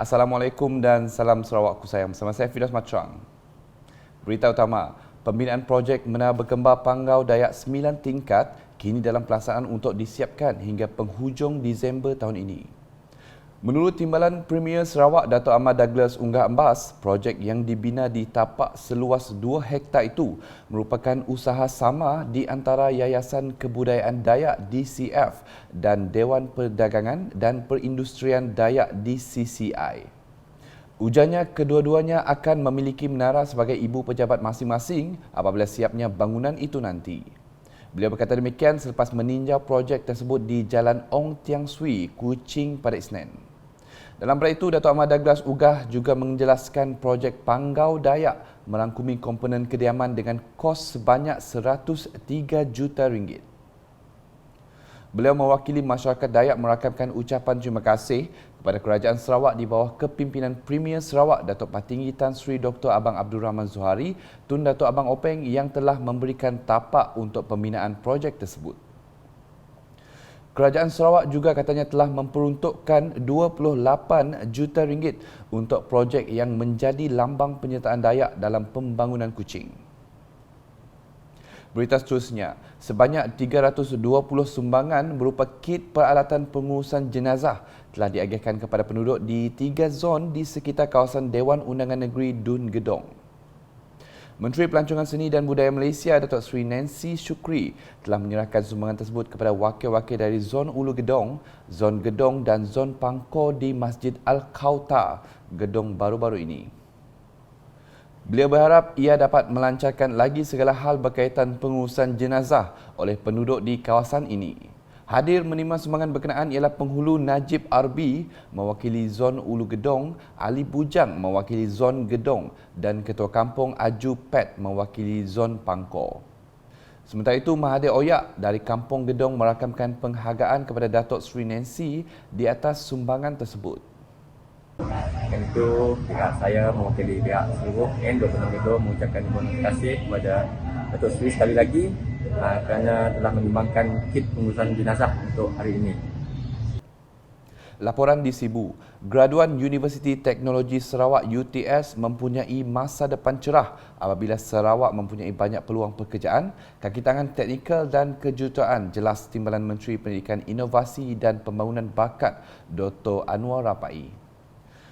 Assalamualaikum dan salam Sarawakku sayang. Bersama saya Firas Matrang. Berita utama, pembinaan projek Menara Berkembar Panggau Dayak 9 tingkat kini dalam pelaksanaan untuk disiapkan hingga penghujung Disember tahun ini. Menurut Timbalan Premier Sarawak Dato' Ahmad Douglas Unggah Embas, projek yang dibina di tapak seluas 2 hektar itu merupakan usaha sama di antara Yayasan Kebudayaan Dayak DCF dan Dewan Perdagangan dan Perindustrian Dayak DCCI. Ujarnya kedua-duanya akan memiliki menara sebagai ibu pejabat masing-masing apabila siapnya bangunan itu nanti. Beliau berkata demikian selepas meninjau projek tersebut di Jalan Ong Tiang Sui, Kuching pada Isnin. Dalam perkara itu, Dato' Ahmad Douglas Unggah juga menjelaskan projek Panggau Dayak merangkumi komponen kediaman dengan kos sebanyak RM103 juta. Beliau mewakili masyarakat Dayak merakamkan ucapan terima kasih kepada Kerajaan Sarawak di bawah kepimpinan Premier Sarawak Datuk Patinggi Tan Sri Dr. Abang Abdul Rahman Zuhari Tun Datuk Abang Openg yang telah memberikan tapak untuk pembinaan projek tersebut. Kerajaan Sarawak juga katanya telah memperuntukkan RM28 juta untuk projek yang menjadi lambang penyertaan Dayak dalam pembangunan Kuching. Berita seterusnya, sebanyak 320 sumbangan berupa kit peralatan pengurusan jenazah telah diagihkan kepada penduduk di 3 zon di sekitar kawasan Dewan Undangan Negeri Dun Gedong. Menteri Pelancongan Seni dan Budaya Malaysia Datuk Seri Nancy Shukri telah menyerahkan sumbangan tersebut kepada wakil-wakil dari Zon Ulu Gedong, Zon Gedong dan Zon Pangkor di Masjid Al-Kautar, Gedong baru-baru ini. Beliau berharap ia dapat melancarkan lagi segala hal berkaitan pengurusan jenazah oleh penduduk di kawasan ini. Hadir menerima sumbangan berkenaan ialah Penghulu Najib Arbi mewakili Zon Ulu Gedong, Ali Bujang mewakili Zon Gedong dan Ketua Kampung Aju Pet mewakili Zon Pangkor. Sementara itu, Mahathir Oyak dari Kampung Gedong merakamkan penghargaan kepada Datuk Seri Nancy di atas sumbangan tersebut. Tentu pihak saya mewakili pihak seluruh N26 itu mengucapkan terima kasih kepada Datuk Seri sekali lagi kerana telah menyumbangkan kit pengurusan jenazah untuk hari ini. Laporan di Sibu, graduan Universiti Teknologi Sarawak UTS mempunyai masa depan cerah apabila Sarawak mempunyai banyak peluang pekerjaan, kaki tangan teknikal dan kejuruteraan, jelas Timbalan Menteri Pendidikan Inovasi dan Pembangunan Bakat Dr. Anwar Rapai.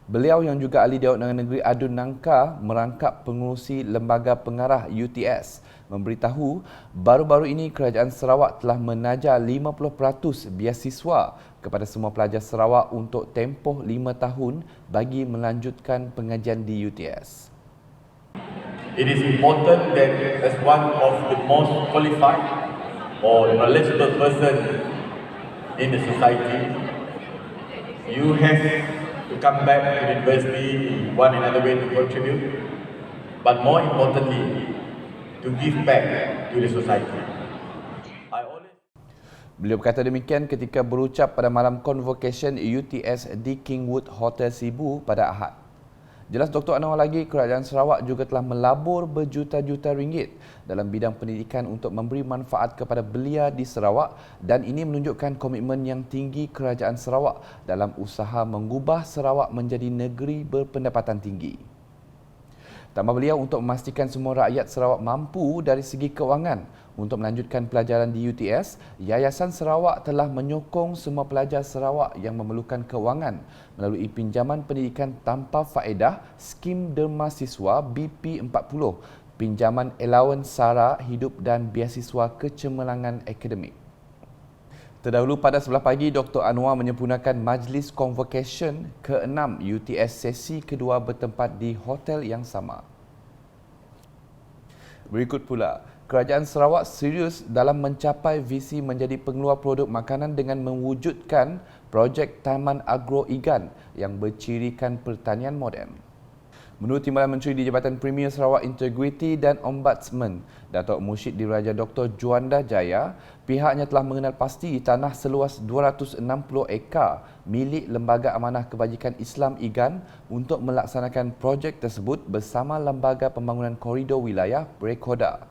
Beliau yang juga ahli Dewan Undangan Negeri Adun Nangka merangkap pengurusi Lembaga Pengarah UTS memberitahu baru-baru ini Kerajaan Sarawak telah menajar 50% biasiswa kepada semua pelajar Sarawak untuk tempoh 5 tahun bagi melanjutkan pengajian di UTS. It is important that as one of the most qualified or knowledgeable person in the society, you have to come back to the university in one another way to contribute, but more importantly, to give back to the society. Beliau berkata demikian ketika berucap pada malam convocation UTS di Kingwood Hotel Sibu pada Ahad. Jelas Dr. Anwar lagi, Kerajaan Sarawak juga telah melabur berjuta-juta ringgit dalam bidang pendidikan untuk memberi manfaat kepada belia di Sarawak dan ini menunjukkan komitmen yang tinggi Kerajaan Sarawak dalam usaha mengubah Sarawak menjadi negeri berpendapatan tinggi. Tambah beliau, untuk memastikan semua rakyat Sarawak mampu dari segi kewangan untuk melanjutkan pelajaran di UTS, Yayasan Sarawak telah menyokong semua pelajar Sarawak yang memerlukan kewangan melalui pinjaman pendidikan tanpa faedah, skim derma siswa BP40, pinjaman allowance sara hidup dan biasiswa kecemerlangan akademik. Terdahulu pada sebelah pagi, Dr. Anwar menyempurnakan majlis convocation ke-6 UTS sesi kedua bertempat di hotel yang sama. Berikut pula, Kerajaan Sarawak serius dalam mencapai visi menjadi pengeluar produk makanan dengan mewujudkan projek Taman Agro Igan yang bercirikan pertanian moden. Menurut Timbalan Menteri di Jabatan Premier Sarawak Integriti dan Ombudsman, Datuk Mursyid Diraja Dr. Juanda Jaya, pihaknya telah mengenal pasti tanah seluas 260 ekar milik Lembaga Amanah Kebajikan Islam IGAN untuk melaksanakan projek tersebut bersama Lembaga Pembangunan Koridor Wilayah Rekoda.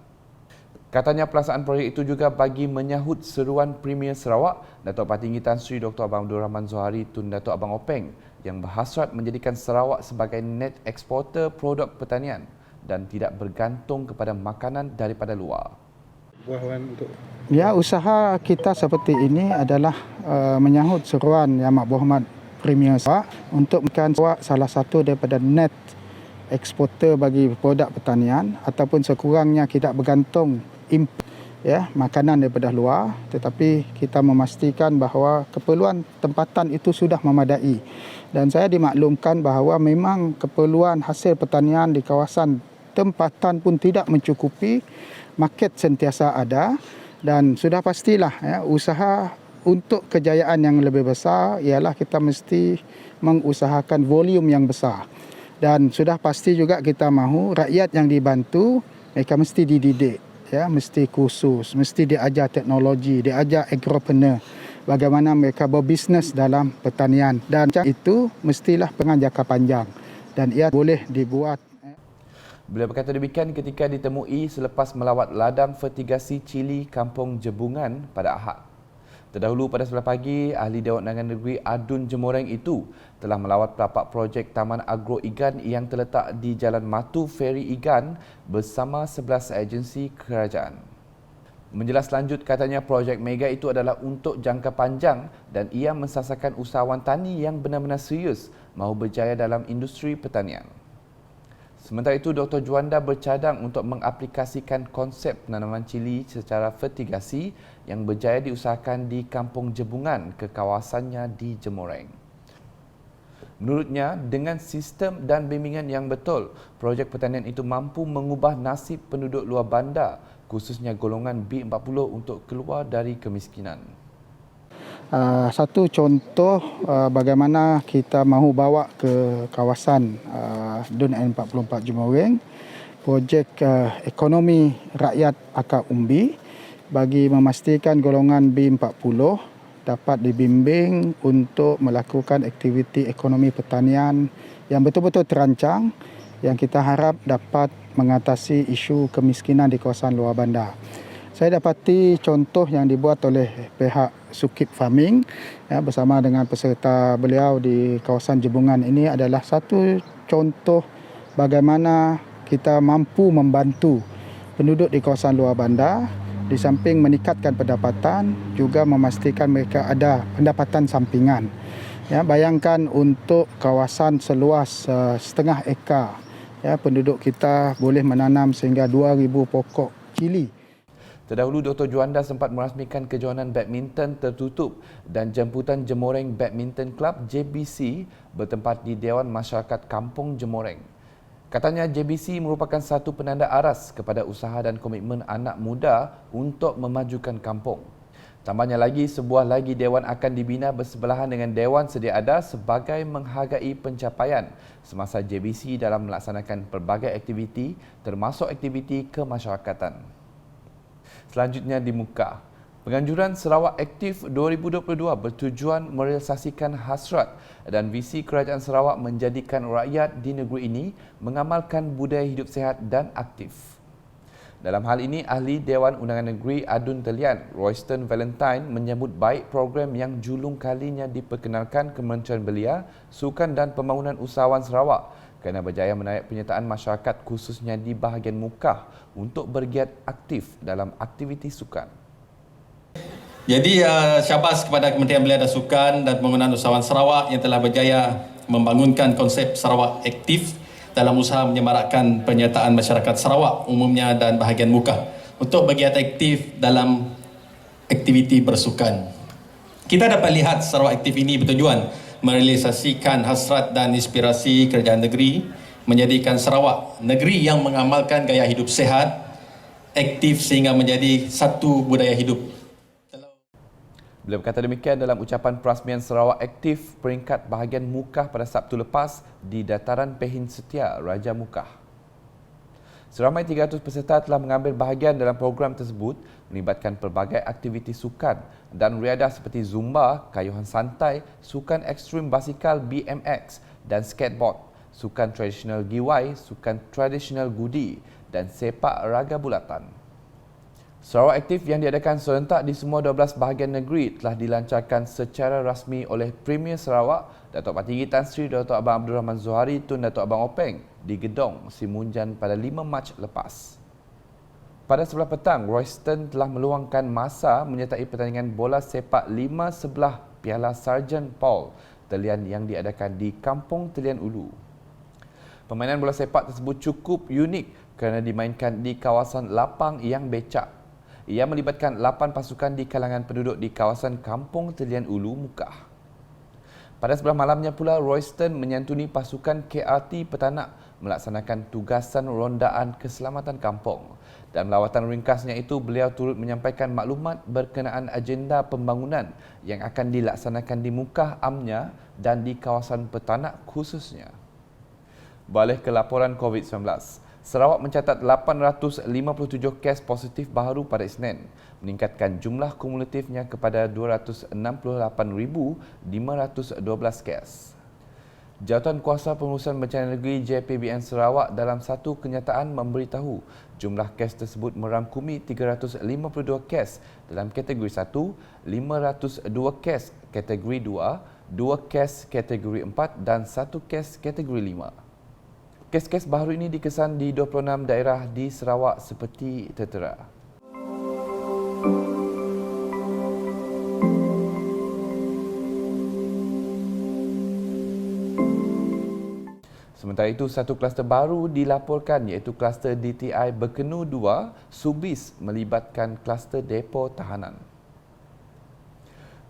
Katanya pelaksanaan projek itu juga bagi menyahut seruan Premier Sarawak, Datuk Patinggi Tan Sri Dr. Abang Abdul Rahman Zuhari Tun Datuk Abang Openg yang berhasrat menjadikan Sarawak sebagai net eksporter produk pertanian dan tidak bergantung kepada makanan daripada luar. Ya, usaha kita seperti ini adalah menyahut seruan Yang Amat Berhormat Premier Sarawak untuk menjadikan Sarawak salah satu daripada net eksporter bagi produk pertanian ataupun sekurangnya tidak bergantung import makanan daripada luar, tetapi kita memastikan bahawa keperluan tempatan itu sudah memadai. Dan saya dimaklumkan bahawa memang keperluan hasil pertanian di kawasan tempatan pun tidak mencukupi, market sentiasa ada dan sudah pastilah usaha untuk kejayaan yang lebih besar ialah kita mesti mengusahakan volume yang besar. Dan sudah pasti juga kita mahu rakyat yang dibantu mereka mesti dididik, mesti kursus, mesti diajar teknologi, diajar agropreneur, bagaimana mereka berbisnes dalam pertanian. Dan itu mestilah pengan jangka panjang dan ia boleh dibuat. Beliau berkata demikian ketika ditemui selepas melawat ladang fertigasi Cili Kampung Jebungan pada Ahad. Terdahulu pada 9 pagi, Ahli Dewan Undangan Negeri Adun Jemoreng itu telah melawat pelapak projek Taman Agro Igan yang terletak di Jalan Matu Feri Igan bersama 11 agensi kerajaan. Menjelas lanjut, katanya projek mega itu adalah untuk jangka panjang dan ia mensasarkan usahawan tani yang benar-benar serius mahu berjaya dalam industri pertanian. Sementara itu, Dr. Juanda bercadang untuk mengaplikasikan konsep penanaman cili secara fertigasi yang berjaya diusahakan di Kampung Jebungan ke kawasannya di Jemoreng. Menurutnya, dengan sistem dan bimbingan yang betul, projek pertanian itu mampu mengubah nasib penduduk luar bandar, khususnya golongan B40 untuk keluar dari kemiskinan. Satu contoh bagaimana kita mahu bawa ke kawasan DUN N44 Jemoreng, projek ekonomi rakyat akar umbi bagi memastikan golongan B40 dapat dibimbing untuk melakukan aktiviti ekonomi pertanian yang betul-betul terancang yang kita harap dapat mengatasi isu kemiskinan di kawasan luar bandar. Saya dapati contoh yang dibuat oleh pihak Sukip Farming bersama dengan peserta beliau di kawasan Jebungan ini adalah satu contoh bagaimana kita mampu membantu penduduk di kawasan luar bandar di samping meningkatkan pendapatan juga memastikan mereka ada pendapatan sampingan. Bayangkan untuk kawasan seluas 0,5 ekar, penduduk kita boleh menanam sehingga 2,000 pokok cili. Terdahulu, Dr. Juanda sempat merasmikan kejohanan badminton tertutup dan jemputan Jemoreng Badminton Club JBC bertempat di Dewan Masyarakat Kampung Jemoreng. Katanya JBC merupakan satu penanda aras kepada usaha dan komitmen anak muda untuk memajukan kampung. Tambahnya lagi, sebuah lagi dewan akan dibina bersebelahan dengan dewan sedia ada sebagai menghargai pencapaian semasa JBC dalam melaksanakan pelbagai aktiviti termasuk aktiviti kemasyarakatan. Selanjutnya di muka. Penganjuran Sarawak Aktif 2022 bertujuan merealisasikan hasrat dan visi Kerajaan Sarawak menjadikan rakyat di negeri ini mengamalkan budaya hidup sihat dan aktif. Dalam hal ini, Ahli Dewan Undangan Negeri Adun Telian, Royston Valentine menyambut baik program yang julung kalinya diperkenalkan Kementerian Belia, Sukan dan Pembangunan Usahawan Sarawak kerana berjaya menarik penyertaan masyarakat khususnya di bahagian Mukah untuk bergiat aktif dalam aktiviti sukan. Jadi syabas kepada Kementerian Belia dan Sukan dan Pembangunan Usahawan Sarawak yang telah berjaya membangunkan konsep Sarawak Aktif dalam usaha menyemarakkan penyertaan masyarakat Sarawak umumnya dan bahagian Mukah untuk bergiat aktif dalam aktiviti bersukan. Kita dapat lihat Sarawak Aktif ini bertujuan merealisasikan hasrat dan inspirasi kerajaan negeri menjadikan Sarawak negeri yang mengamalkan gaya hidup sehat, aktif sehingga menjadi satu budaya hidup. Beliau berkata demikian dalam ucapan perasmian Sarawak Aktif peringkat bahagian Mukah pada Sabtu lepas di Dataran Pehin Setia, Raja Mukah. Seramai 300 peserta telah mengambil bahagian dalam program tersebut melibatkan pelbagai aktiviti sukan dan riadah seperti Zumba, kayuhan santai, sukan ekstrim basikal BMX dan skateboard, sukan tradisional giwai, sukan tradisional gudi dan sepak raga bulatan. Sarawak Aktif yang diadakan serentak di semua 12 bahagian negeri telah dilancarkan secara rasmi oleh Premier Sarawak, Datuk Partinggi Tan Sri Datuk Abang Abdul Rahman Zohari Tun Datuk Abang Openg di Gedong, Simunjan pada 5 Mac lepas. Pada sebelah petang, Royston telah meluangkan masa menyertai pertandingan bola sepak 5 sebelah Piala Sarjan Paul Telian yang diadakan di Kampung Telian Ulu. Permainan bola sepak tersebut cukup unik kerana dimainkan di kawasan lapang yang becak. Ia melibatkan 8 pasukan di kalangan penduduk di kawasan Kampung Telian Ulu, Mukah. Pada sebelah malamnya pula, Royston menyantuni pasukan KRT Petanak melaksanakan tugasan rondaan keselamatan kampung. Dalam lawatan ringkasnya itu, beliau turut menyampaikan maklumat berkenaan agenda pembangunan yang akan dilaksanakan di Mukah Amnya dan di kawasan Petanak khususnya. Balik ke laporan COVID-19. Sarawak mencatat 857 kes positif baru pada Isnin, meningkatkan jumlah kumulatifnya kepada 268,512 kes. Jawatan Kuasa Pengurusan Bencana Negeri JPBN Sarawak dalam satu kenyataan memberitahu jumlah kes tersebut merangkumi 352 kes dalam kategori 1, 502 kes kategori 2, 2 kes kategori 4 dan 1 kes kategori 5. Kes-kes baru ini dikesan di 26 daerah di Sarawak seperti tertera. Sementara itu, satu kluster baru dilaporkan iaitu kluster DTI Berkenu 2 Subis melibatkan kluster depo tahanan.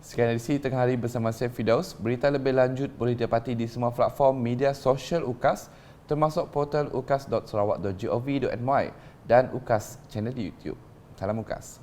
Sekian edisi Tengah Hari bersama saya Fidaus. Berita lebih lanjut boleh didapati di semua platform media sosial UKAS termasuk portal ukas.sarawak.gov.my dan UKAS channel di YouTube. Salam UKAS.